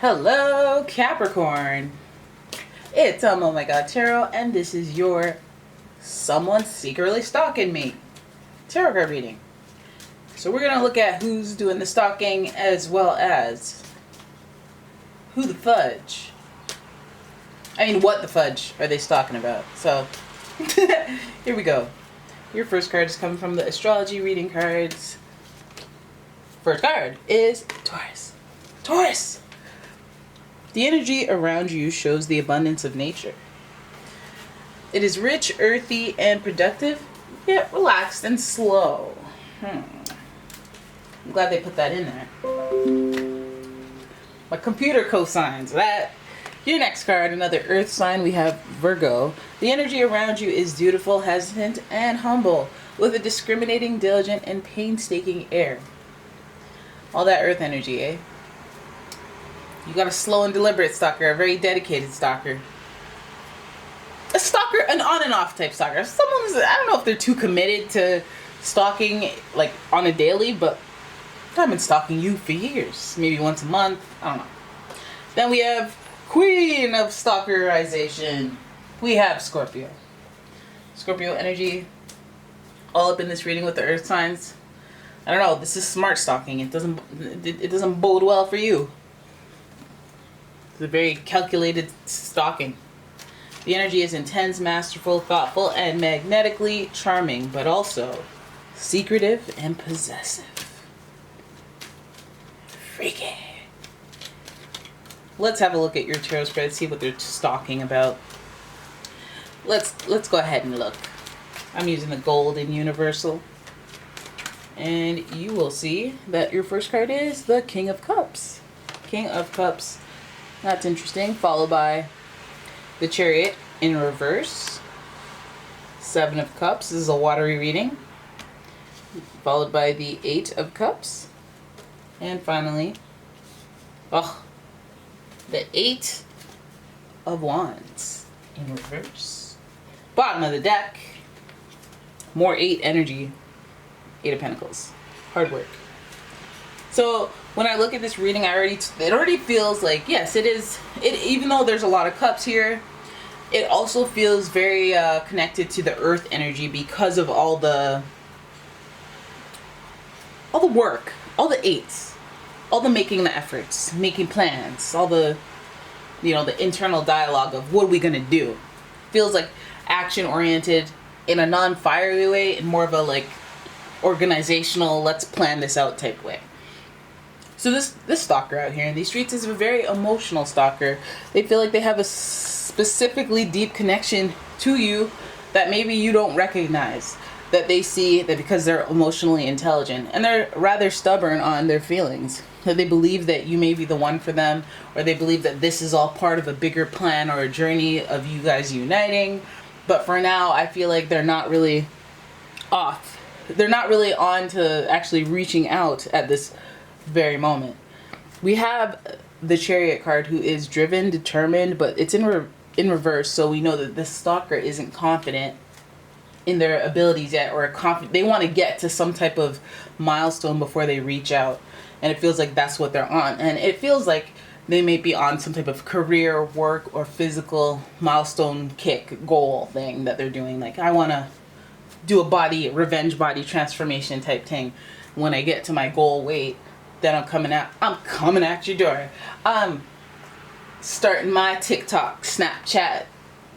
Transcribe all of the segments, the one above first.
Hello, Capricorn. It's OMG, and this is your Someone Secretly Stalking Me tarot card reading. So we're going to look at who's doing the stalking as well as who the fudge. What the fudge are they stalking about? So, here we go. Your first card is coming from the astrology reading cards. First card is Taurus. Taurus! The energy around you shows the abundance of nature. It is rich, earthy, and productive, yet relaxed and slow. I'm glad they put that in there. My computer cosigns that. Your next card, another earth sign, we have Virgo. The energy around you is dutiful, hesitant, and humble, with a discriminating, diligent, and painstaking air. All that earth energy, eh? You got a slow and deliberate stalker, a very dedicated stalker. A stalker, an on and off type stalker. I don't know if they're too committed to stalking like on a daily, but I've been stalking you for years. Maybe once a month, I don't know. Then we have Queen of Stalkerization. We have Scorpio. Scorpio energy, all up in this reading with the earth signs. I don't know, this is smart stalking. It doesn't bode well for you. It's a very calculated stalking. The energy is intense, masterful, thoughtful, and magnetically charming, but also secretive and possessive. Freaky. Let's have a look at your tarot spread, see what they're stalking about. Let's go ahead and look. I'm using the gold in Universal. And you will see that your first card is the King of Cups. King of Cups. That's interesting. Followed by the Chariot in reverse. Seven of Cups. This is a watery reading. Followed by the Eight of Cups. And finally, the Eight of Wands in reverse. Bottom of the deck. More 8 energy. 8 of Pentacles. Hard work. So when I look at this reading, it already feels like, yes, it is. Even though there's a lot of cups here, it also feels very connected to the earth energy because of all the work, all the 8s, all the making the efforts, making plans, all the, the internal dialogue of what are we gonna do. Feels like action oriented in a non-fiery way and more of a like organizational, let's plan this out type way. So this stalker out here in these streets is a very emotional stalker. They feel like they have a specifically deep connection to you that maybe you don't recognize. That they see that because they're emotionally intelligent and they're rather stubborn on their feelings. That they believe that you may be the one for them, or they believe that this is all part of a bigger plan or a journey of you guys uniting. But for now, I feel like they're not really off. They're not really on to actually reaching out at this very moment. We have the Chariot card, who is driven, determined, but it's in reverse, so we know that this stalker isn't confident in their abilities yet, or they want to get to some type of milestone before they reach out, and it feels like that's what they're on. And it feels like they may be on some type of career, work, or physical milestone kick goal thing that they're doing. Like, I want to do a revenge body transformation type thing. When I get to my goal weight, then I'm coming at your door. I'm starting my TikTok, Snapchat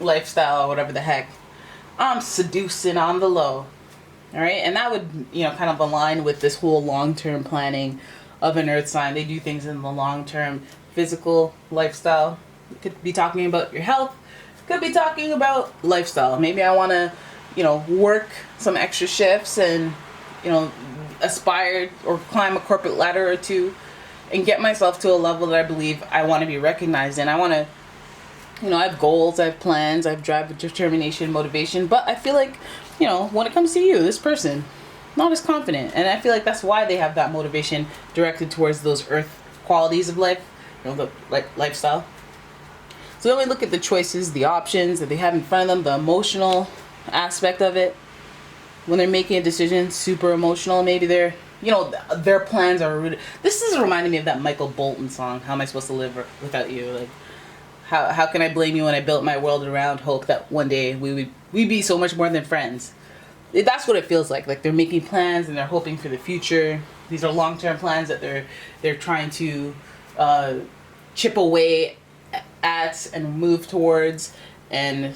lifestyle, or whatever the heck. I'm seducing on the low. All right. And that would, kind of align with this whole long-term planning of an earth sign. They do things in the long-term physical lifestyle. You could be talking about your health. Could be talking about lifestyle. Maybe I want to, work some extra shifts and, aspire or climb a corporate ladder or two and get myself to a level that I believe I want to be recognized in. I want to, I have goals, I have plans, I have drive, determination, motivation, but I feel like, when it comes to you, this person, not as confident. And I feel like that's why they have that motivation directed towards those earth qualities of life, the lifestyle. So then we look at the choices, the options that they have in front of them, the emotional aspect of it. When they're making a decision, super emotional. Maybe they're you know, their plans are rooted. This is reminding me of that Michael Bolton song, How Am I Supposed to Live Without You? Like, how can I blame you when I built my world around hope that one day we'd be so much more than friends? That's what it feels like. Like they're making plans and they're hoping for the future. These are long-term plans that they're trying to chip away at and move towards, and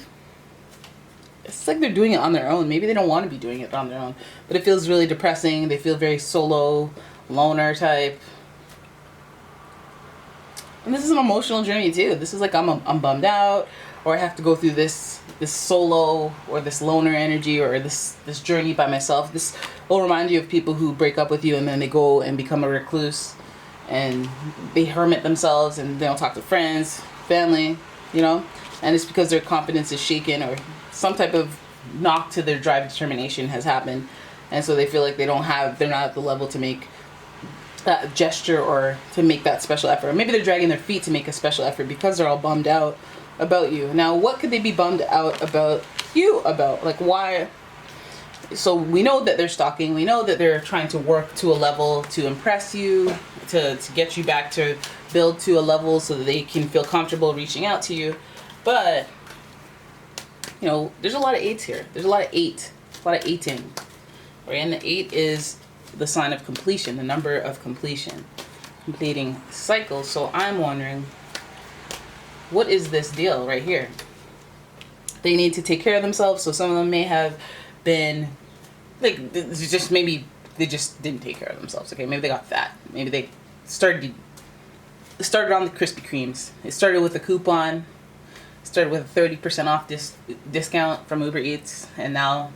it's like they're doing it on their own. Maybe they don't want to be doing it on their own, but it feels really depressing. They feel very solo, loner type. And this is an emotional journey too. This is like I'm bummed out, or I have to go through this solo or this loner energy, or this journey by myself. This will remind you of people who break up with you and then they go and become a recluse and they hermit themselves and they don't talk to friends, family, you know, and it's because their confidence is shaken or some type of knock to their drive determination has happened, and so they feel like they're not at the level to make that gesture or to make that special effort. Or maybe they're dragging their feet to make a special effort because they're all bummed out about you. Now, what could they be bummed out about you about? Like, why? So we know that they're stalking. We know that they're trying to work to a level to impress you, to get you back to build to a level so that they can feel comfortable reaching out to you. But, you know, there's a lot of eights here. There's a lot of eighting. Right? And the 8 is the sign of completion, the number of completion, completing cycles. So I'm wondering, what is this deal right here? They need to take care of themselves. So some of them may have been like, just maybe they just didn't take care of themselves. Okay, maybe they got fat. Maybe they started on the Krispy Kremes. It started with a coupon. Started with a 30% off discount from Uber Eats, and now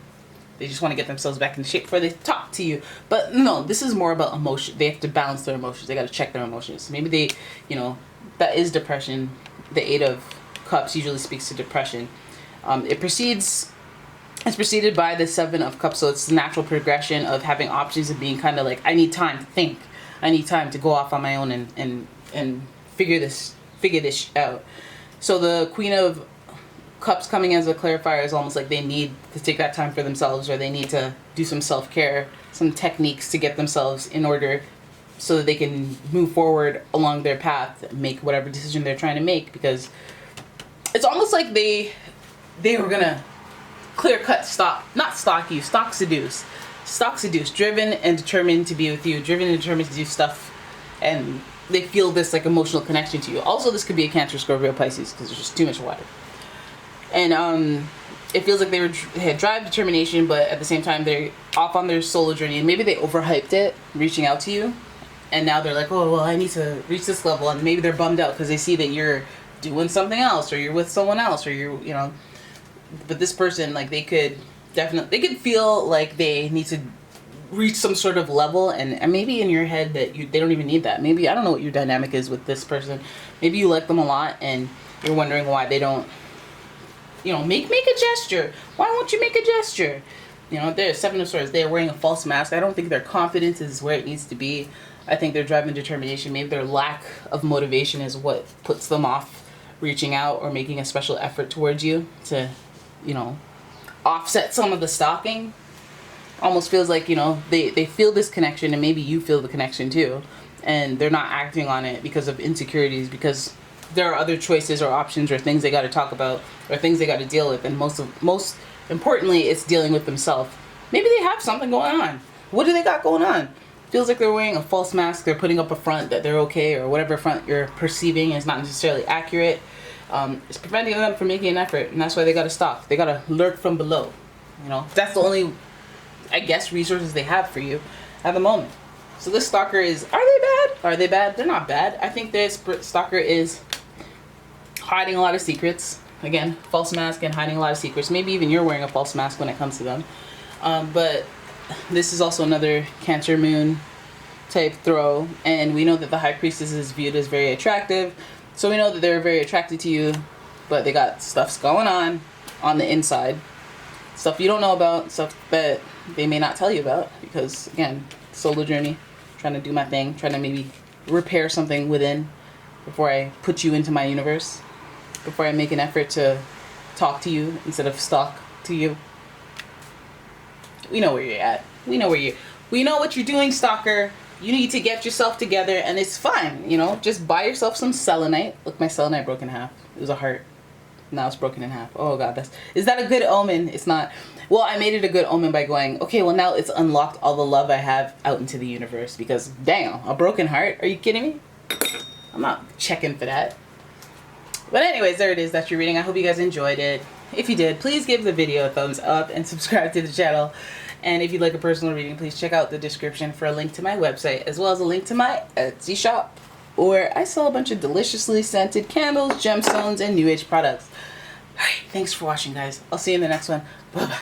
they just want to get themselves back in shape before they talk to you. But no, this is more about emotion. They have to balance their emotions. They got to check their emotions. Maybe they, you know, that is depression. The 8 of Cups usually speaks to depression. It's preceded by the 7 of Cups, so it's the natural progression of having options and being kind of like, I need time to think. I need time to go off on my own and figure this out. So the Queen of Cups coming as a clarifier is almost like they need to take that time for themselves, or they need to do some self-care, some techniques to get themselves in order so that they can move forward along their path and make whatever decision they're trying to make, because it's almost like they were gonna clear-cut seduce, driven and determined to be with you, driven and determined to do stuff, and they feel this like emotional connection to you. Also, this could be a Cancer, Scorpio, Pisces, because there's just too much water. And it feels like they had drive, determination, but at the same time they're off on their solo journey, and maybe they overhyped it, reaching out to you, and now they're like, oh well, I need to reach this level, and maybe they're bummed out because they see that you're doing something else, or you're with someone else, or you know. But this person, like, they could feel like they need to reach some sort of level, and maybe in your head that they don't even need that. Maybe, I don't know what your dynamic is with this person. Maybe you like them a lot and you're wondering why they don't, you know, make a gesture. Why won't you make a gesture? You know, they're 7 of Swords. They're wearing a false mask. I don't think their confidence is where it needs to be. I think their drive and determination, maybe their lack of motivation is what puts them off reaching out or making a special effort towards you to, you know, offset some of the stalking. Almost feels like, you know, they feel this connection, and maybe you feel the connection too, and they're not acting on it because of insecurities, because there are other choices or options or things they got to talk about or things they got to deal with, and most importantly, it's dealing with themselves. Maybe they have something going on. What do they got going on? Feels like they're wearing a false mask. They're putting up a front that they're okay, or whatever front you're perceiving is not necessarily accurate. It's preventing them from making an effort, and that's why they got to stalk. They got to lurk from below. You know, that's the only, I guess, resources they have for you at the moment. So this stalker is, are they bad? Are they bad? They're not bad. I think this stalker is hiding a lot of secrets. Again, false mask and hiding a lot of secrets. Maybe even you're wearing a false mask when it comes to them. But this is also another Cancer moon type throw. And we know that the High Priestess is viewed as very attractive. So we know that they're very attracted to you, but they got stuff's going on the inside. Stuff you don't know about, stuff that they may not tell you about, because again, solo journey, trying to do my thing, trying to maybe repair something within before I put you into my universe, before I make an effort to talk to you instead of stalk to you. We know where you're at. We know where We know what you're doing, stalker. You need to get yourself together, and it's fine, you know? Just buy yourself some selenite. Look, my selenite broke in half. It was a heart. Now it's broken in half. Oh god, is that a good omen? It's not. Well, I made it a good omen by going, okay, well now it's unlocked all the love I have out into the universe, because damn, a broken heart? Are you kidding me? I'm not checking for that. But anyways, there it is. That's your reading. I hope you guys enjoyed it. If you did, please give the video a thumbs up and subscribe to the channel. And if you'd like a personal reading, please check out the description for a link to my website, as well as a link to my Etsy shop, where I sell a bunch of deliciously scented candles, gemstones, and new age products. Alright, thanks for watching, guys. I'll see you in the next one. Bye-bye.